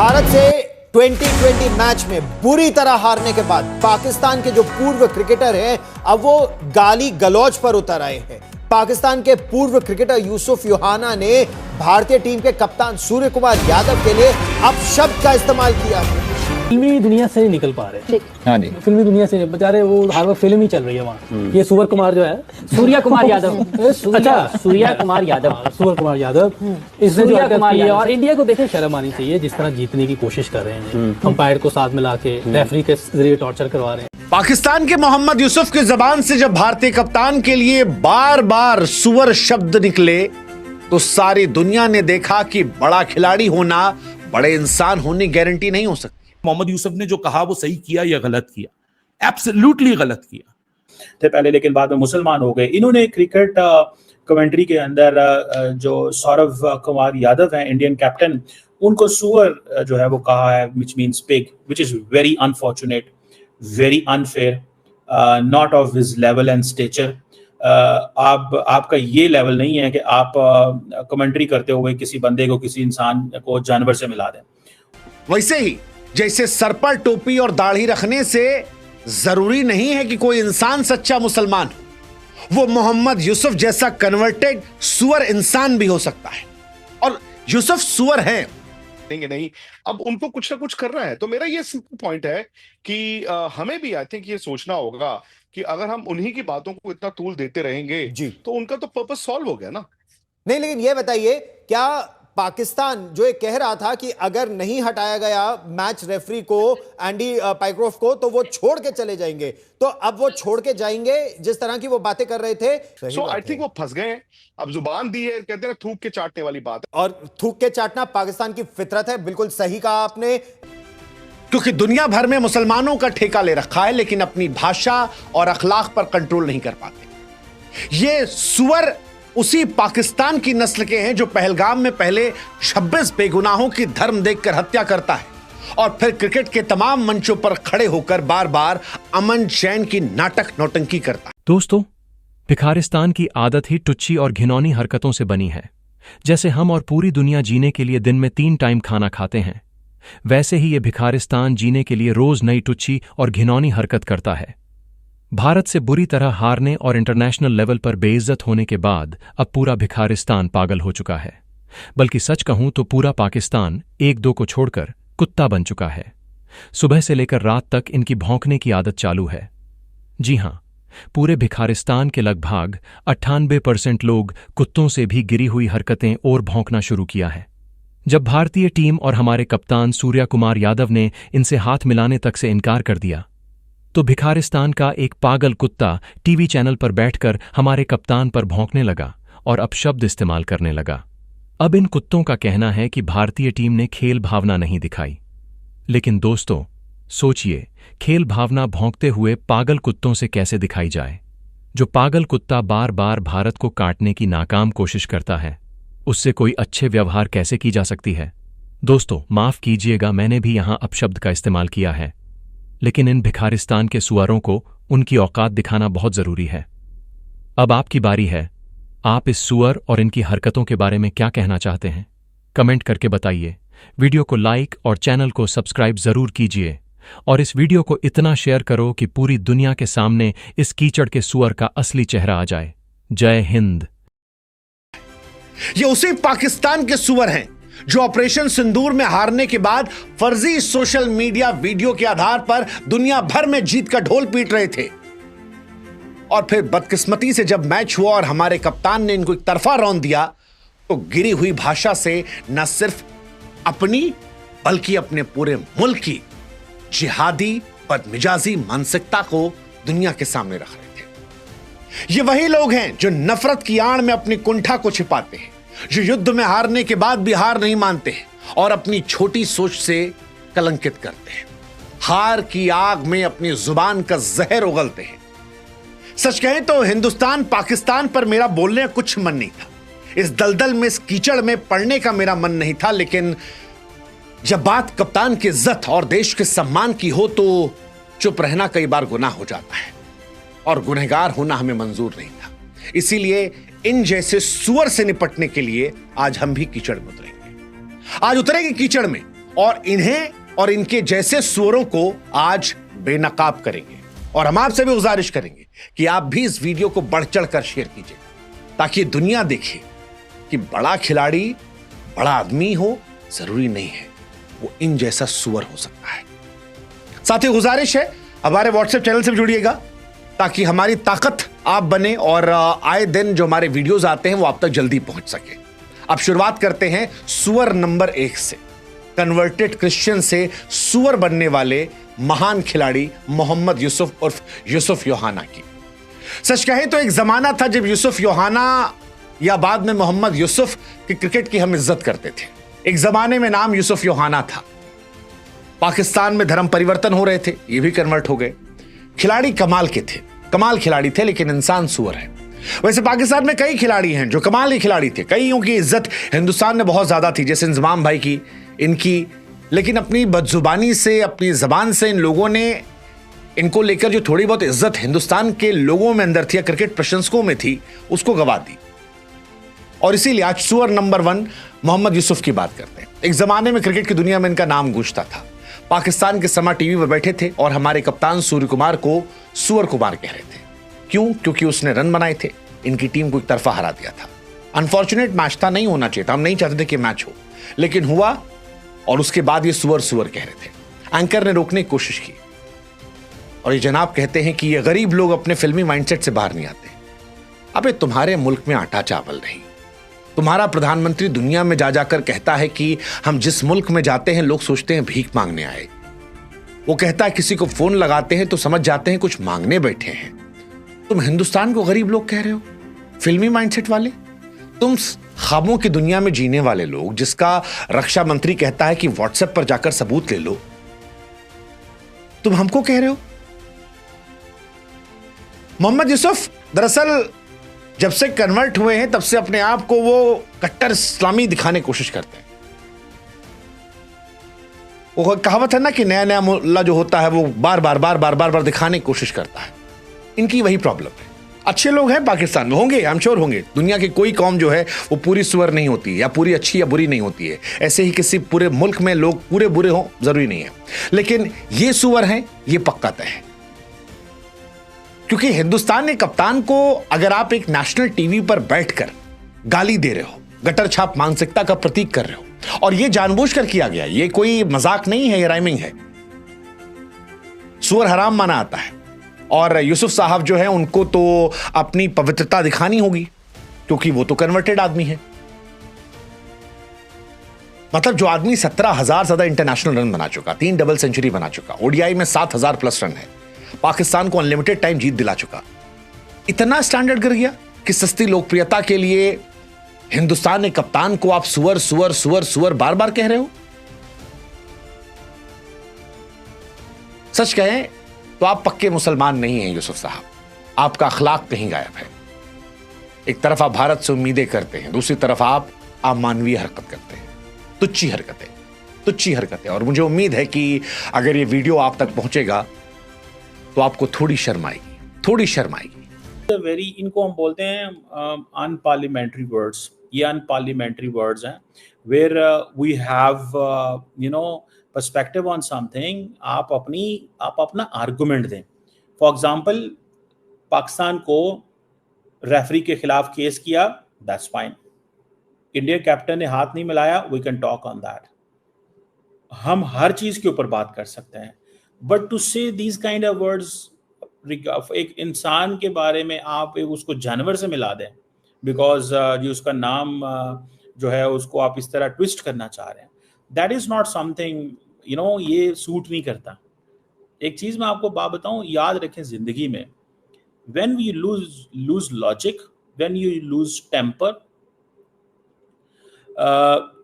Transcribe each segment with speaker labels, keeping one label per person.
Speaker 1: भारत से 2020 मैच में बुरी तरह हारने के बाद पाकिस्तान के जो पूर्व क्रिकेटर हैं अब वो गाली गलौज पर उतर आए हैं। पाकिस्तान के पूर्व क्रिकेटर यूसुफ योहाना ने भारतीय टीम के कप्तान सूर्य कुमार यादव के लिए अपशब्द का इस्तेमाल किया है।
Speaker 2: फिल्मी दुनिया से नहीं निकल पा रहे।
Speaker 3: हाँ जी,
Speaker 2: फिल्मी दुनिया से बेचारे, वो हर वक्त फिल्म ही चल रही है वहाँ। ये सूर्य कुमार जो है,
Speaker 4: सूर्या कुमार यादव, अच्छा सूर्या कुमार यादव,
Speaker 2: सूर्य कुमार यादव, इसने जो हरकत की है, और इंडिया को देखें शर्म आनी चाहिए जिस तरह जीतने की कोशिश कर रहे हैं, अंपायर को साथ मिला के रेफरी के जरिए टॉर्चर करवा रहे हैं।
Speaker 5: पाकिस्तान के मोहम्मद यूसुफ की जबान से जब भारतीय कप्तान के लिए बार बार सुअर शब्द निकले तो सारी दुनिया ने देखा कि बड़ा खिलाड़ी होना बड़े इंसान होने की गारंटी नहीं हो सकती।
Speaker 6: मोहम्मद यूसुफ ने जो कहा वो सही किया या गलत किया? एब्सोल्युटली गलत किया
Speaker 7: थे पहले, लेकिन बाद में मुसलमान हो गए। इन्होंने क्रिकेट कमेंट्री के अंदर जो सौरभ कुमार यादव हैं, इंडियन कैप्टन, उनको सुअर जो है वो कहा है, which means pig, which is very unfortunate, very unfair, not of his level and stature. आपका ये लेवल नहीं है कि आप कमेंट्री करते हुए किसी बंदे को, किसी इंसान को जानवर से मिला दें।
Speaker 5: वैसे ही जैसे सर पर टोपी और दाढ़ी रखने से जरूरी नहीं है कि कोई इंसान सच्चा मुसलमान हो, वो मोहम्मद यूसुफ जैसा कन्वर्टेड सुअर इंसान भी हो सकता है। और यूसुफ सुअर हैं।
Speaker 3: नहीं, अब उनको कुछ ना कुछ करना है। तो मेरा ये सिंपल पॉइंट है कि हमें भी आई थिंक ये सोचना होगा कि अगर हम उन्हीं की बातों को इतना तूल देते रहेंगे तो उनका तो पर्पस सॉल्व हो गया ना।
Speaker 1: नहीं, लेकिन यह बताइए, क्या पाकिस्तान जो ये कह रहा था कि अगर नहीं हटाया गया मैच रेफरी को, एंडी पाइक्रोफ को, तो वो छोड़ के चले जाएंगे, तो अब वो छोड़ के जाएंगे जिस तरह की वो बातें कर रहे थे?
Speaker 3: सो आई थिंक वो फंस गए हैं। अब जुबान दी है, कहते हैं थूक के चाटने वाली बात है,
Speaker 1: और थूक के चाटना पाकिस्तान की फितरत है। बिल्कुल सही कहा आपने,
Speaker 5: क्योंकि दुनिया भर में मुसलमानों का ठेका ले रखा है लेकिन अपनी भाषा और अखलाक पर कंट्रोल नहीं कर पाते। ये सुअर उसी पाकिस्तान की नस्ल के हैं जो पहलगाम में पहले 26 बेगुनाहों की धर्म देखकर हत्या करता है और फिर क्रिकेट के तमाम मंचों पर खड़े होकर बार बार अमन चैन की नाटक नौटंकी करता है।
Speaker 8: दोस्तों, भिखारिस्तान की आदत ही टुच्ची और घिनौनी हरकतों से बनी है। जैसे हम और पूरी दुनिया जीने के लिए दिन में 3 टाइम खाना खाते हैं, वैसे ही ये भिखारिस्तान जीने के लिए रोज नई टुच्ची और घिनौनी हरकत करता है। भारत से बुरी तरह हारने और इंटरनेशनल लेवल पर बेइज्जत होने के बाद अब पूरा भिखारिस्तान पागल हो चुका है। बल्कि सच कहूं तो पूरा पाकिस्तान 1-2 को छोड़कर कुत्ता बन चुका है। सुबह से लेकर रात तक इनकी भौंकने की आदत चालू है। जी हां, पूरे भिखारिस्तान के लगभग 98% लोग कुत्तों से भी गिरी हुई हरकतें और भौंकना शुरू किया है। जब भारतीय टीम और हमारे कप्तान सूर्या कुमार यादव ने इनसे हाथ मिलाने तक से इनकार कर दिया तो भिखारिस्तान का एक पागल कुत्ता टीवी चैनल पर बैठकर हमारे कप्तान पर भौंकने लगा और अपशब्द इस्तेमाल करने लगा। अब इन कुत्तों का कहना है कि भारतीय टीम ने खेल भावना नहीं दिखाई। लेकिन दोस्तों, सोचिए, खेल भावना भौंकते हुए पागल कुत्तों से कैसे दिखाई जाए? जो पागल कुत्ता बार बार भारत को काटने की नाकाम कोशिश करता है, उससे कोई अच्छे व्यवहार कैसे की जा सकती है? दोस्तों, माफ कीजिएगा, मैंने भी यहां अपशब्द का इस्तेमाल किया है, लेकिन इन भिखारिस्तान के सुअरों को उनकी औकात दिखाना बहुत जरूरी है। अब आपकी बारी है। आप इस सुअर और इनकी हरकतों के बारे में क्या कहना चाहते हैं? कमेंट करके बताइए। वीडियो को लाइक और चैनल को सब्सक्राइब जरूर कीजिए और इस वीडियो को इतना शेयर करो कि पूरी दुनिया के सामने इस कीचड़ के सुअर का असली चेहरा आ जाए। जय हिंद।
Speaker 5: ये उसी पाकिस्तान के सुअर हैं जो ऑपरेशन सिंदूर में हारने के बाद फर्जी सोशल मीडिया वीडियो के आधार पर दुनिया भर में जीत का ढोल पीट रहे थे। और फिर बदकिस्मती से जब मैच हुआ और हमारे कप्तान ने इनको एक तरफा रौंद दिया तो गिरी हुई भाषा से न सिर्फ अपनी बल्कि अपने पूरे मुल्क की जिहादी बदमिजाजी मानसिकता को दुनिया के सामने रख रहे थे। ये वही लोग हैं जो नफरत की आड़ में अपनी कुंठा को छिपाते हैं, जो युद्ध में हारने के बाद भी हार नहीं मानते हैं और अपनी छोटी सोच से कलंकित करते हैं। हार की आग में अपनी जुबान का जहर उगलते हैं। सच कहें तो हिंदुस्तान पाकिस्तान पर मेरा बोलने का कुछ मन नहीं था। इस दलदल में, इस कीचड़ में पड़ने का मेरा मन नहीं था, लेकिन जब बात कप्तान की इज्जत और देश के सम्मान की हो तो चुप रहना कई बार गुनाह हो जाता है और गुनहगार होना हमें मंजूर नहीं था। इसीलिए इन जैसे सुअर से निपटने के लिए आज हम भी कीचड़ में उतरेंगे। आज उतरेंगे कीचड़ में और इन्हें और इनके जैसे सुअरों को आज बेनकाब करेंगे। और हम आपसे भी गुजारिश करेंगे कि आप भी इस वीडियो को बढ़ चढ़कर शेयर कीजिए ताकि दुनिया देखे कि बड़ा खिलाड़ी बड़ा आदमी हो जरूरी नहीं है, वो इन जैसा सुअर हो सकता है। साथ ही गुजारिश है हमारे व्हाट्सएप चैनल से भी जुड़िएगा ताकि हमारी ताकत आप बने और आए दिन जो हमारे वीडियोस आते हैं वो आप तक जल्दी पहुंच सके। अब शुरुआत करते हैं सुअर नंबर 1 से, कन्वर्टेड क्रिश्चियन से सुअर बनने वाले महान खिलाड़ी मोहम्मद यूसुफ उर्फ यूसुफ योहाना की। सच कहें तो एक जमाना था जब यूसुफ योहाना या बाद में मोहम्मद यूसुफ की क्रिकेट की हम इज्जत करते थे। एक जमाने में नाम यूसुफ योहाना था। पाकिस्तान में धर्म परिवर्तन हो रहे थे, ये भी कन्वर्ट हो गए। खिलाड़ी कमाल के थे, कमाल खिलाड़ी थे, लेकिन इंसान सुअर है। वैसे पाकिस्तान में कई खिलाड़ी हैं जो कमाल के खिलाड़ी थे, कईयों की इज्जत हिंदुस्तान में बहुत ज्यादा थी, जैसे इंजमाम भाई की, इनकी, लेकिन अपनी बदजुबानी से, अपनी जबान से इन लोगों ने इनको लेकर जो थोड़ी बहुत इज्जत हिंदुस्तान के लोगों में अंदर थी या क्रिकेट प्रशंसकों में थी, उसको गवा दी। और इसीलिए आज सुअर नंबर 1 मोहम्मद यूसुफ की बात करते हैं। एक जमाने में क्रिकेट की दुनिया में इनका नाम गूंजता था। पाकिस्तान के समा टीवी पर बैठे थे और हमारे कप्तान सूर्य कुमार को सुअर कुमार कह रहे थे। क्यों? क्योंकि उसने रन बनाए थे, इनकी टीम को एक तरफा हरा दिया था। अनफॉर्चुनेट मैच था, नहीं होना चाहिए था, हम नहीं चाहते थे कि मैच हो, लेकिन हुआ। और उसके बाद ये सुअर सुअर कह रहे थे। एंकर ने रोकने की कोशिश की और ये जनाब कहते हैं कि ये गरीब लोग अपने फिल्मी माइंडसेट से बाहर नहीं आते। अबे तुम्हारे मुल्क में आटा चावल नहीं, तुम्हारा प्रधानमंत्री दुनिया में जा जाकर कहता है कि हम जिस मुल्क में जाते हैं लोग सोचते हैं भीख मांगने आए। वो कहता है किसी को फोन लगाते हैं तो समझ जाते हैं कुछ मांगने बैठे हैं। तुम हिंदुस्तान को गरीब लोग कह रहे हो, फिल्मी माइंडसेट वाले। तुम ख्वाबों की दुनिया में जीने वाले लोग, जिसका रक्षा मंत्री कहता है कि व्हाट्सएप पर जाकर सबूत ले लो, तुम हमको कह रहे हो। मोहम्मद यूसुफ दरअसल जब से कन्वर्ट हुए हैं तब से अपने आप को वो कट्टर इस्लामी दिखाने की कोशिश करते हैं। वो कहावत है ना कि नया नया मुल्ला जो होता है वो बार बार दिखाने की कोशिश करता है। इनकी वही प्रॉब्लम है। अच्छे लोग हैं पाकिस्तान में, होंगे, आई एम श्योर होंगे। दुनिया की कोई कौम जो है वो पूरी सुअर नहीं होती, या पूरी अच्छी या बुरी नहीं होती है। ऐसे ही किसी पूरे मुल्क में लोग पूरे बुरे हों जरूरी नहीं है, लेकिन ये सुअर हैं, ये पक्का तय है। क्योंकि हिंदुस्तान के कप्तान को अगर आप एक नेशनल टीवी पर बैठकर गाली दे रहे हो, गटर छाप मानसिकता का प्रतीक कर रहे हो, और ये जानबूझकर किया गया, ये कोई मजाक नहीं है, ये राइमिंग है। सुअर हराम माना आता है और यूसुफ साहब जो है उनको तो अपनी पवित्रता दिखानी होगी क्योंकि वो तो कन्वर्टेड आदमी है। मतलब जो आदमी 17,000 ज्यादा इंटरनेशनल रन बना चुका, 3 डबल सेंचुरी बना चुका, ओडीआई में 7,000 प्लस रन है, पाकिस्तान को अनलिमिटेड टाइम जीत दिला चुका, इतना स्टैंडर्ड गिर गया कि सस्ती लोकप्रियता के लिए हिंदुस्तान के कप्तान को आप सुअर सुअर सुअर सुअर बार बार कह रहे हो। सच कहें तो आप पक्के मुसलमान नहीं हैं यूसुफ साहब, आपका अखलाक कहीं गायब है। एक तरफ आप भारत से उम्मीदें करते हैं, दूसरी तरफ आप अमानवीय हरकत करते हैं, तुच्छी हरकतें। और मुझे उम्मीद है कि अगर ये वीडियो आप तक पहुंचेगा तो आपको थोड़ी शर्म आएगी।
Speaker 7: वेरी, इनको हम बोलते हैं अनपार्लियामेंट्री वर्ड्स। ये अनपार्लियामेंट्री वर्ड्स हैं where we have perspective on something. आप अपना आर्गुमेंट दें। फॉर एग्जांपल, पाकिस्तान को रेफरी के खिलाफ केस किया, दैट्स फाइन। इंडिया कैप्टन ने हाथ नहीं मिलाया, we can talk on that. हम हर चीज के ऊपर बात कर सकते हैं, but to say these kind of words, एक इंसान के बारे में आप उसको जानवर से मिला दें बिकॉज जो उसका नाम जो है उसको आप इस तरह ट्विस्ट करना चाह रहे हैं, दैट इज नॉट समथिंग, ये सूट नहीं करता। एक चीज मैं आपको बात बताऊं, याद रखें जिंदगी में, when we lose logic, when you lose temper,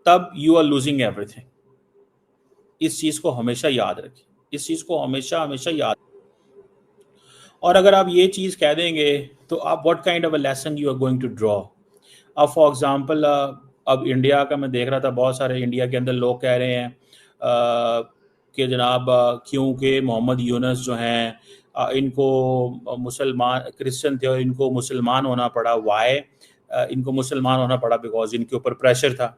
Speaker 7: तब यू आर लूजिंग एवरीथिंग। इस चीज को हमेशा याद रखें, इस चीज को हमेशा याद। और अगर आप ये चीज कह देंगे तो आप what kind of a lesson you are going to draw. अब फॉर एग्जांपल, अब इंडिया का मैं देख रहा था, बहुत सारे इंडिया के अंदर लोग कह रहे हैं कि जनाब क्योंकि मोहम्मद यूनुस जो हैं इनको मुसलमान, क्रिश्चियन थे और इनको मुसलमान होना पड़ा। वाई इनको मुसलमान होना पड़ा? बिकॉज इनके ऊपर प्रेशर था।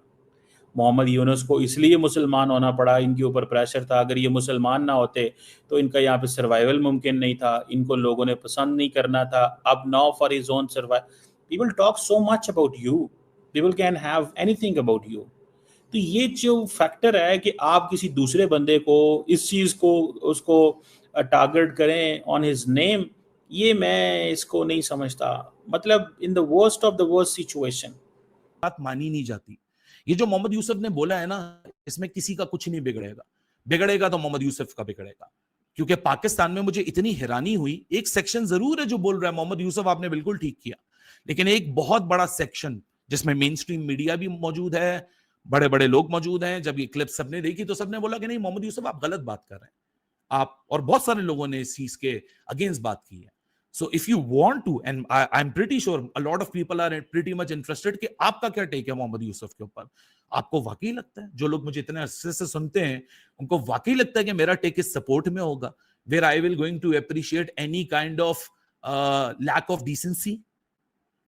Speaker 7: मोहम्मद यूनुस को इसलिए मुसलमान होना पड़ा, इनके ऊपर प्रेशर था, अगर ये मुसलमान ना होते तो इनका यहाँ पे सर्वाइवल मुमकिन नहीं था, इनको लोगों ने पसंद नहीं करना था। अब now for his own survival, people talk so much about you, people can have anything about you. तो ये जो फैक्टर है कि आप किसी दूसरे बंदे को इस चीज़ को उसको टारगेट करें ऑन हिज नेम, ये मैं इसको नहीं समझता। मतलब in the worst of the worst situation
Speaker 6: बात मानी नहीं जाती। ये जो मोहम्मद यूसुफ ने बोला है ना, इसमें किसी का कुछ नहीं बिगड़ेगा, बिगड़ेगा तो मोहम्मद यूसुफ का बिगड़ेगा। क्योंकि पाकिस्तान में मुझे इतनी हैरानी हुई, एक सेक्शन जरूर है जो बोल रहा है मोहम्मद यूसुफ आपने बिल्कुल ठीक किया, लेकिन एक बहुत बड़ा सेक्शन जिसमें मेन स्ट्रीम मीडिया भी मौजूद है, बड़े बड़े लोग मौजूद हैं, जब ये क्लिप सबने देखी तो सबने बोला कि नहीं मोहम्मद यूसुफ आप गलत बात कर रहे हैं आप, और बहुत सारे लोगों ने इस चीज के अगेंस्ट बात की है। So if you want to, and I'm pretty sure a lot of people are pretty much interested कि आपका क्या टेक है मोहम्मद यूसुफ के ऊपर। आपको वाकई लगता है, जो लोग मुझे इतने अरसे से सुनते हैं उनको वाकई लगता है कि मेरा टेक इस सपोर्ट में होगा, where I will going to appreciate any kind of lack of decency,